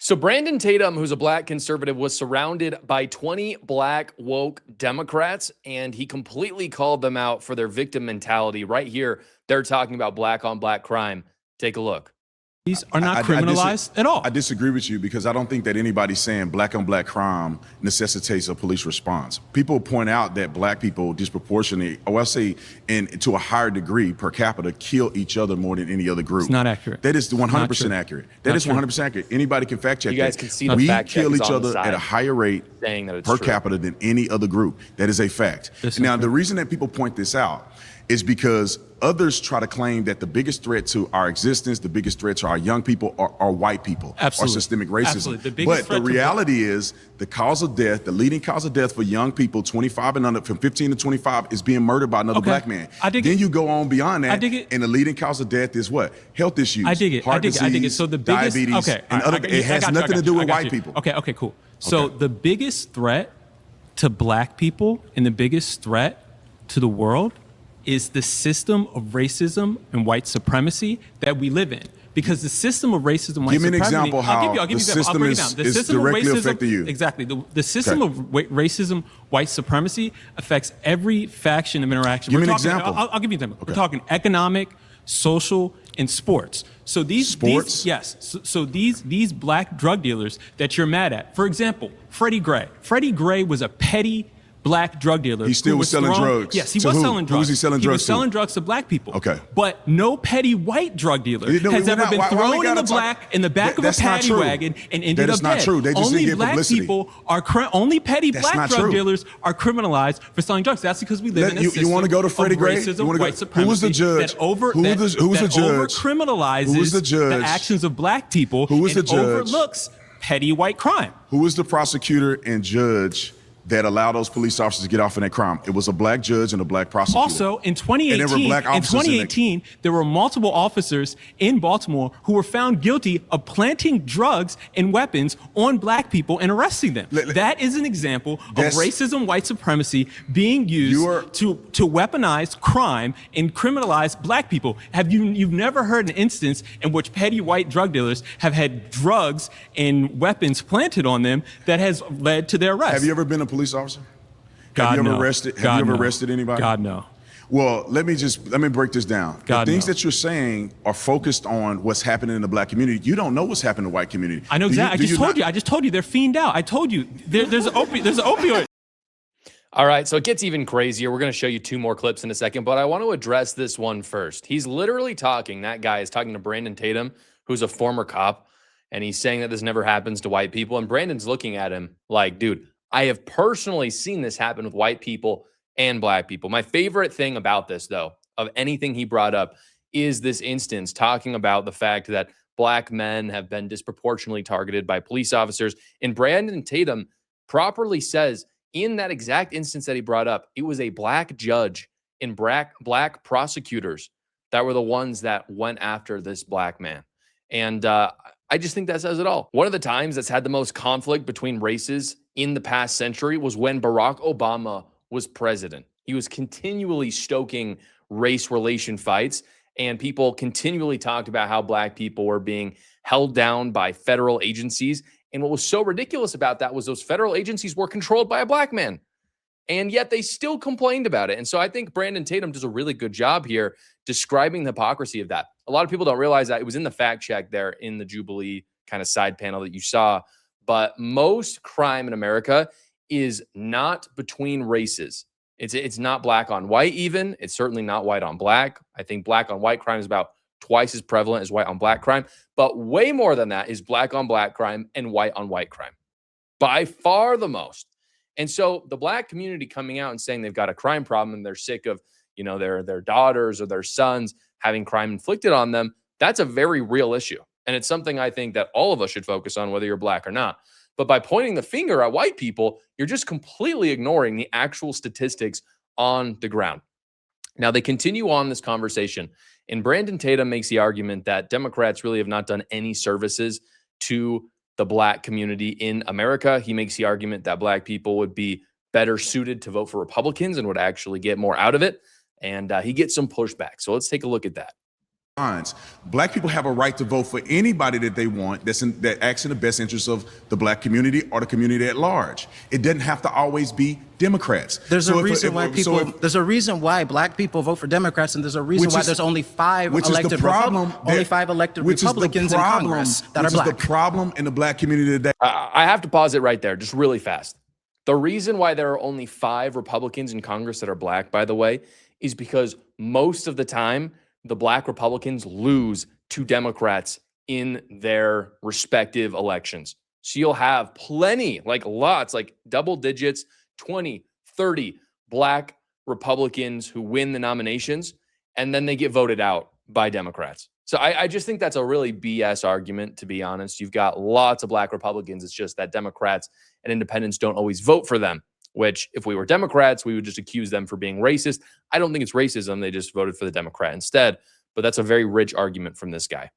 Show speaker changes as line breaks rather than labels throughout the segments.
So Brandon Tatum, who's a black conservative, was surrounded by 20 black woke Democrats, and he completely called them out for their victim mentality. Right here, they're talking about black on black crime. Take a look.
These are not criminalized at all.
I disagree with you because I don't think that anybody's saying black on black crime necessitates a police response. People point out that black people disproportionately, or I'll say to a higher degree per capita, kill each other more than any other group.
It's not accurate.
That is 100% accurate. That is 100% accurate. Anybody can fact check that.
You guys can see the
we
fact check
kill
is
each
on the
other
side
at a higher rate
saying that it's
per
true.
capita than any other group. That is a fact. Now, the reason that people point this out is because others try to claim that the biggest threat to our existence, the biggest threat to our young people are white people,
Absolutely.
or systemic racism.
Absolutely.
But the reality is the cause of death, the leading cause of death for young people 25 and under, from 15 to 25, is being murdered by another black man. Then you go on beyond that, and the leading cause of death is what? Health issues, heart disease,
So the biggest,
diabetes, and other, it has nothing to do with white people.
Okay, cool. So the biggest threat to black people and the biggest threat to the world is the system of racism and white supremacy that we live in. Because the system of racism, white supremacy.
Give me an example how the system is directly affecting you.
Exactly. The system of racism, white supremacy affects every faction of interaction.
Give me an example.
I'll give you an example. We're talking economic, social, and sports. So these black drug dealers that you're mad at. For example, Freddie Gray. Freddie Gray was a petty black drug dealer.
He still was selling drugs.
Yes, he was selling drugs.
Who was he selling drugs to?
He was selling drugs to black people.
Okay.
But no petty white drug dealer has ever been thrown in the back of a paddy wagon and ended up dead.
That is not true. They just didn't get publicity.
Only petty black drug dealers are criminalized for selling drugs. That's because we live in a system
you want to go to Freddie Gray?
Racism, white supremacy.
Who was the judge?
Who was the judge? Over-criminalizes the actions of black people.
Who was the judge?
Overlooks petty white crime.
Who was the prosecutor and judge that allowed those police officers to get off in that crime? It was a black judge and a black prosecutor.
Also, in 2018, there were multiple officers in Baltimore who were found guilty of planting drugs and weapons on black people and arresting them. That is an example of racism, white supremacy being used to weaponize crime and criminalize black people. You've never heard an instance in which petty white drug dealers have had drugs and weapons planted on them that has led to their arrest.
Have you ever been a police officer?
God,
have you ever
no.
arrested?
Have
you ever arrested anybody?
God, no.
Well, let me break this down.
God,
the things
no.
that you're saying are focused on what's happening in the black community. You don't know what's happening in the white community.
I know exactly. I just told you they're fiend out. I told you there's an opioid.
All right, so it gets even crazier. We're going to show you two more clips in a second, but I want to address this one first. He's literally that guy is talking to Brandon Tatum, who's a former cop, and he's saying that this never happens to white people. And Brandon's looking at him like, dude, I have personally seen this happen with white people and black people. My favorite thing about this, though, of anything he brought up, is this instance talking about the fact that black men have been disproportionately targeted by police officers. And Brandon Tatum properly says in that exact instance that he brought up, it was a black judge and black prosecutors that were the ones that went after this black man. And I just think that says it all. One of the times that's had the most conflict between races in the past century was when Barack Obama was president. He was continually stoking race relation fights, and people continually talked about how black people were being held down by federal agencies. And what was so ridiculous about that was those federal agencies were controlled by a black man. And yet they still complained about it. And so I think Brandon Tatum does a really good job here describing the hypocrisy of that. A lot of people don't realize that. It was in the fact check there in the Jubilee kind of side panel that you saw. But most crime in America is not between races. It's not black on white even. It's certainly not white on black. I think black on white crime is about twice as prevalent as white on black crime. But way more than that is black on black crime and white on white crime. By far the most. And so the black community coming out and saying they've got a crime problem and they're sick of, their daughters or their sons having crime inflicted on them, that's a very real issue. And it's something I think that all of us should focus on, whether you're black or not. But by pointing the finger at white people, you're just completely ignoring the actual statistics on the ground. Now, they continue on this conversation, and Brandon Tatum makes the argument that Democrats really have not done any services to the black community in America. He makes the argument that black people would be better suited to vote for Republicans and would actually get more out of it. And he gets some pushback. So let's take a look at that.
lines. Black people have a right to vote for anybody that they want that acts in the best interest of the black community or the community at large. It doesn't have to always be Democrats.
There's a reason why black people vote for Democrats, and there's a reason why there's only five elected Republicans in Congress that are black.
Which is the problem in the black community today.
I have to pause it right there, just really fast. The reason why there are only 5 Republicans in Congress that are black, by the way, is because most of the time, the black Republicans lose to Democrats in their respective elections. So you'll have plenty, like lots, like double digits, 20, 30 black Republicans who win the nominations, and then they get voted out by Democrats. So I just think that's a really BS argument, to be honest. You've got lots of black Republicans. It's just that Democrats and independents don't always vote for them, which if we were Democrats, we would just accuse them for being racist. I don't think it's racism. They just voted for the Democrat instead. But that's a very rich argument from this guy.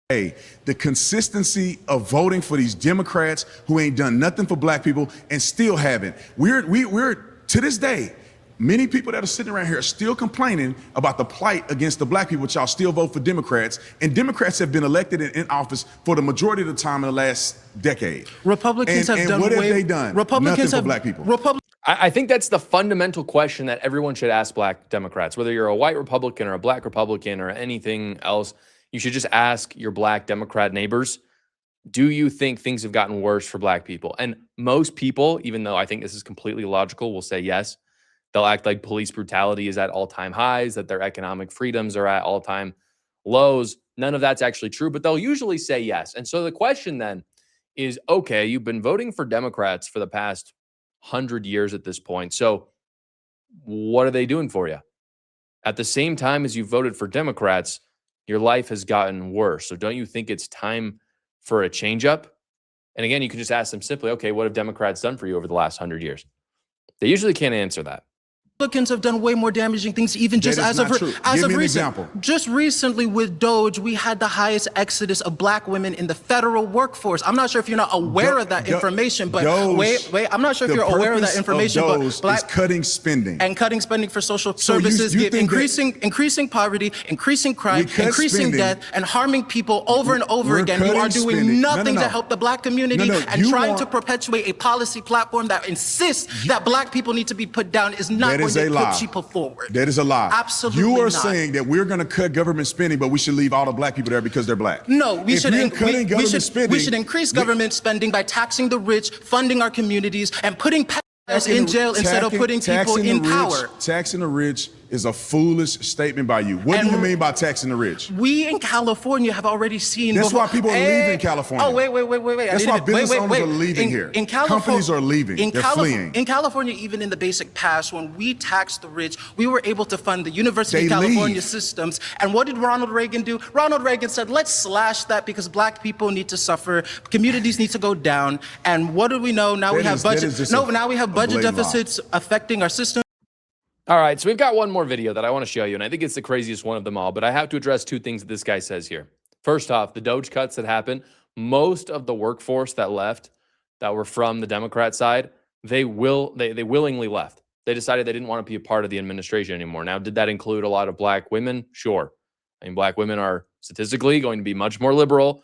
Hey, the consistency of voting for these Democrats who ain't done nothing for black people and still haven't. We're to this day, many people that are sitting around here are still complaining about the plight against the black people, but y'all still vote for Democrats. And Democrats have been elected in office for the majority of the time in the last decade.
Republicans have done
what have they done? Nothing for black people.
I think that's the fundamental question that everyone should ask black Democrats, whether you're a white Republican or a black Republican or anything else. You should just ask your black Democrat neighbors, do you think things have gotten worse for black people? And most people, even though I think this is completely logical, will say yes. They'll act like police brutality is at all-time highs, that their economic freedoms are at all-time lows. None of that's actually true, but they'll usually say yes. And so the question then is, okay, you've been voting for Democrats for the past 100 years at this point. So what are they doing for you? At the same time as you voted for Democrats, your life has gotten worse. So don't you think it's time for a change up? And again, you can just ask them simply, okay, what have Democrats done for you over the last 100 years? They usually can't answer that.
Republicans have done way more damaging things, even just as of recent. Just recently with Doge, we had the highest exodus of black women in the federal workforce. I'm not sure if you're not aware of that information, but wait, I'm not sure if you're aware of that information, but
black is cutting spending
and cutting spending for social services, increasing poverty, increasing crime, increasing death, and harming people over and over again. You are doing nothing to help the black community, and trying to perpetuate a policy platform that insists that black people need to be put down is not going to put people forward.
That is a lie.
Absolutely
You are
not.
saying that we're going to cut government spending, but we should leave all the black people there because they're black.
No, we should increase government spending by taxing the rich, funding our communities, and putting us in jail instead of putting people in power.
Taxing the rich is a foolish statement by you. What do you mean by taxing the rich?
We in California have already seen.
That's why people are leaving California.
Oh, wait.
That's why business owners are leaving here. Companies are leaving. They're fleeing.
In California, even in the basic past, when we taxed the rich, we were able to fund the University of California systems. And what did Ronald Reagan do? Ronald Reagan said, let's slash that because black people need to suffer, communities need to go down. And what do we know? Now we have budget. Now we have budget deficits affecting our system.
All right, so we've got one more video that I want to show you, and I think it's the craziest one of them all, but I have to address 2 things that this guy says here. First off, the Doge cuts that happened, most of the workforce that left that were from the Democrat side, they willingly left. They decided they didn't want to be a part of the administration anymore. Now, did that include a lot of black women? Sure. I mean, black women are statistically going to be much more liberal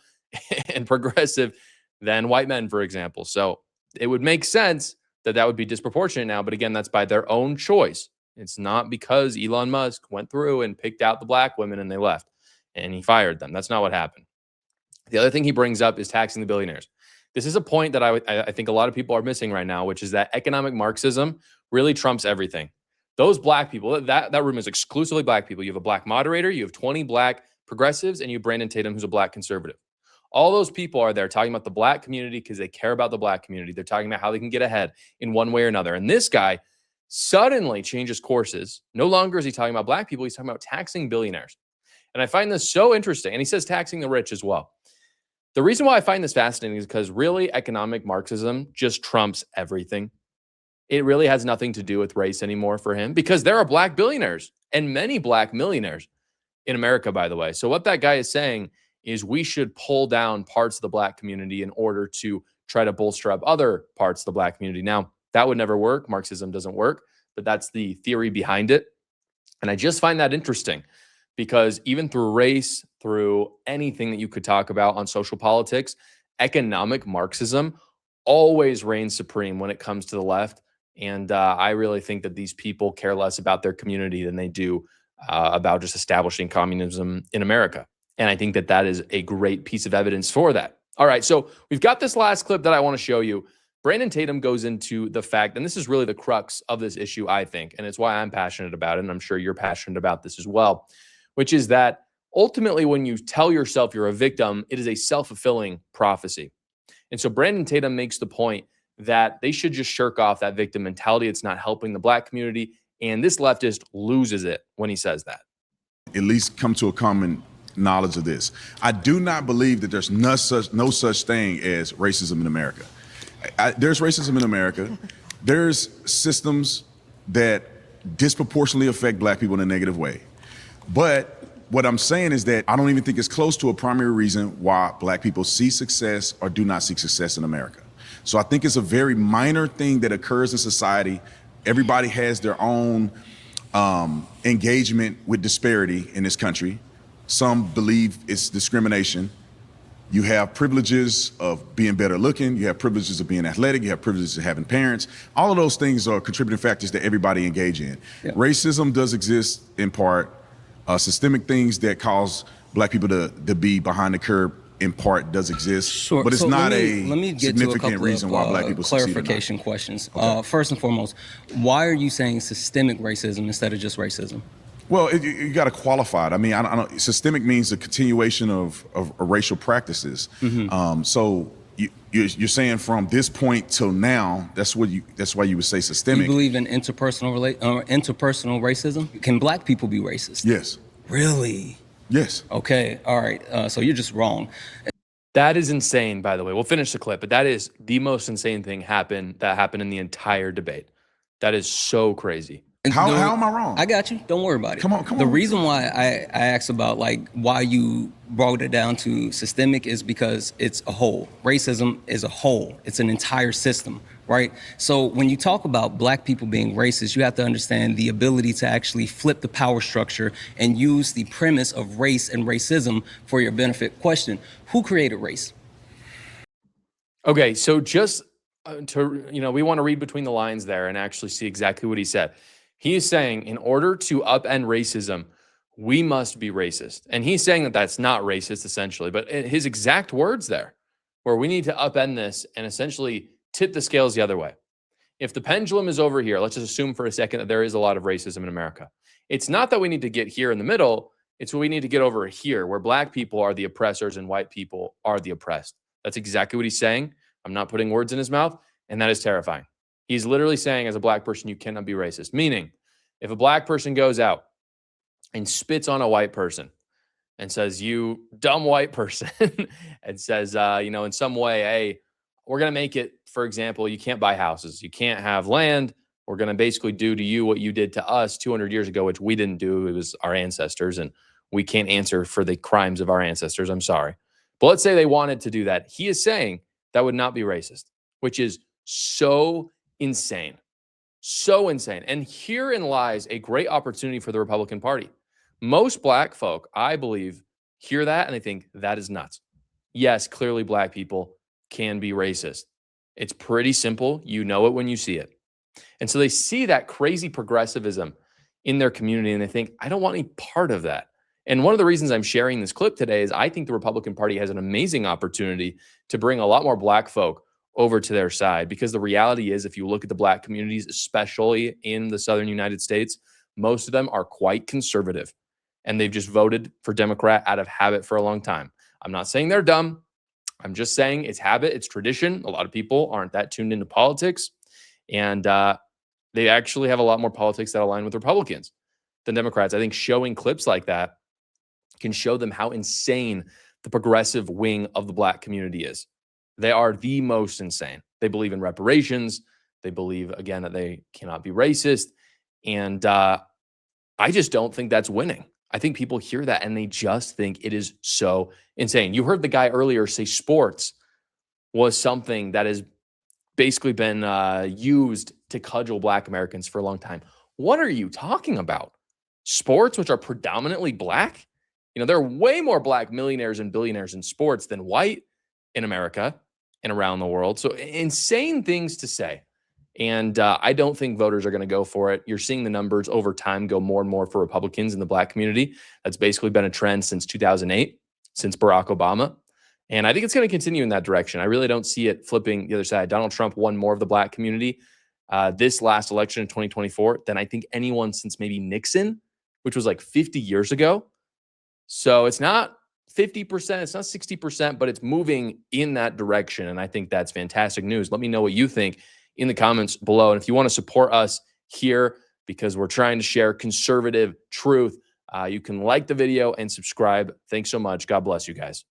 and progressive than white men, for example. So it would make sense that that would be disproportionate now, but again, that's by their own choice. It's not because Elon Musk went through and picked out the black women and they left and he fired them. That's not what happened. The other thing he brings up is taxing the billionaires. This is a point that I think a lot of people are missing right now, which is that economic Marxism really trumps everything. Those black people, that room is exclusively black people. You have a black moderator, you have 20 black progressives, and you have Brandon Tatum, who's a black conservative. All those people are there talking about the black community because they care about the black community. They're talking about how they can get ahead in one way or another. And this guy suddenly changes courses. No longer is he talking about black people. He's talking about taxing billionaires. And I find this so interesting. And he says taxing the rich as well. The reason why I find this fascinating is because really economic Marxism just trumps everything. It really has nothing to do with race anymore for him because there are black billionaires and many black millionaires in America, by the way. So what that guy is saying is we should pull down parts of the black community in order to try to bolster up other parts of the black community. Now, that would never work. Marxism doesn't work, but that's the theory behind it. And I just find that interesting because even through race, through anything that you could talk about on social politics, economic Marxism always reigns supreme when it comes to the left. And I really think that these people care less about their community than they do about just establishing communism in America. And I think that that is a great piece of evidence for that. All right, so we've got this last clip that I want to show you. Brandon Tatum goes into the fact, and this is really the crux of this issue, I think, and it's why I'm passionate about it, and I'm sure you're passionate about this as well, which is that ultimately when you tell yourself you're a victim, it is a self-fulfilling prophecy. And so Brandon Tatum makes the point that they should just shirk off that victim mentality. It's not helping the Black community, and this leftist loses it when he says that.
At least come to a common knowledge of this. I do not believe that there's no such thing as racism in America. There's racism in America. There's systems that disproportionately affect Black people in a negative way. But what I'm saying is that I don't even think it's close to a primary reason why Black people see success or do not seek success in America. So I think it's a very minor thing that occurs in society. Everybody has their own engagement with disparity in this country. Some believe it's discrimination. You have privileges of being better looking. You have privileges of being athletic. You have privileges of having parents. All of those things are contributing factors that everybody engage in. Yeah. Racism does exist in part. Systemic things that cause Black people to be behind the curb in part does exist, sure. But it's so not
let me get
significant reason why Black people
clarification questions. Okay. First and foremost, why are you saying systemic racism instead of just racism?
Well, you got to qualify it. I mean, I don't, systemic means the continuation of racial practices. Mm-hmm. So you're saying from this point till now, that's why you would say systemic.
You believe in interpersonal racism? Can Black people be racist?
Yes.
Really?
Yes.
Okay. All right. So you're just wrong.
That is insane, by the way. We'll finish the clip, but that is the most insane thing that happened in the entire debate. That is so crazy.
How am I wrong?
I got you. Don't worry about it.
Come on.
The reason why I asked about like why you brought it down to systemic is because it's a whole. Racism is a whole. It's an entire system, right? So when you talk about Black people being racist, you have to understand the ability to actually flip the power structure and use the premise of race and racism for your benefit. Question: who created race?
Okay, so just we want to read between the lines there and actually see exactly what he said. He is saying in order to upend racism, we must be racist. And he's saying that that's not racist, essentially. But his exact words there, where we need to upend this and essentially tip the scales the other way. If the pendulum is over here, let's just assume for a second that there is a lot of racism in America. It's not that we need to get here in the middle. It's what we need to get over here, where Black people are the oppressors and white people are the oppressed. That's exactly what he's saying. I'm not putting words in his mouth, and that is terrifying. He's literally saying as a Black person, you cannot be racist. Meaning, if a Black person goes out and spits on a white person and says, you dumb white person, and says, in some way, hey, we're going to make it, for example, you can't buy houses. You can't have land. We're going to basically do to you what you did to us 200 years ago, which we didn't do. It was our ancestors, and we can't answer for the crimes of our ancestors. I'm sorry. But let's say they wanted to do that. He is saying that would not be racist, which is so insane. So insane. And herein lies a great opportunity for the Republican Party. Most Black folk, I believe, hear that and they think that is nuts. Yes, clearly Black people can be racist. It's pretty simple. You know it when you see it. And so they see that crazy progressivism in their community and they think, I don't want any part of that. And one of the reasons I'm sharing this clip today is I think the Republican Party has an amazing opportunity to bring a lot more Black folk over to their side, because the reality is, if you look at the Black communities, especially in the southern United States, most of them are quite conservative and they've just voted for Democrat out of habit for a long time. I'm not saying they're dumb. I'm just saying it's habit, it's tradition. A lot of people aren't that tuned into politics, and they actually have a lot more politics that align with Republicans than Democrats. I think showing clips like that can show them how insane the progressive wing of the Black community is. They are the most insane. They believe in reparations. They believe, again, that they cannot be racist. And I just don't think that's winning. I think people hear that and they just think it is so insane. You heard the guy earlier say sports was something that has basically been used to cudgel Black Americans for a long time. What are you talking about? sports, which are predominantly black. You know, there are way more black millionaires and billionaires in sports than white in America and around the world. So insane things to say. And I don't think voters are going to go for it. You're seeing the numbers over time go more and more for Republicans in the black community. That's basically been a trend since 2008, since Barack Obama. And I think it's going to continue in that direction. I really don't see it flipping the other side. Donald Trump won more of the black community this last election in 2024 than I think anyone since maybe Nixon, which was like 50 years ago. So it's not 50%, it's not 60%, but it's moving in that direction. And I think that's fantastic news. Let me know what you think in the comments below. And if you want to support us here, because we're trying to share conservative truth, you can like the video and subscribe. Thanks so much. God bless you guys.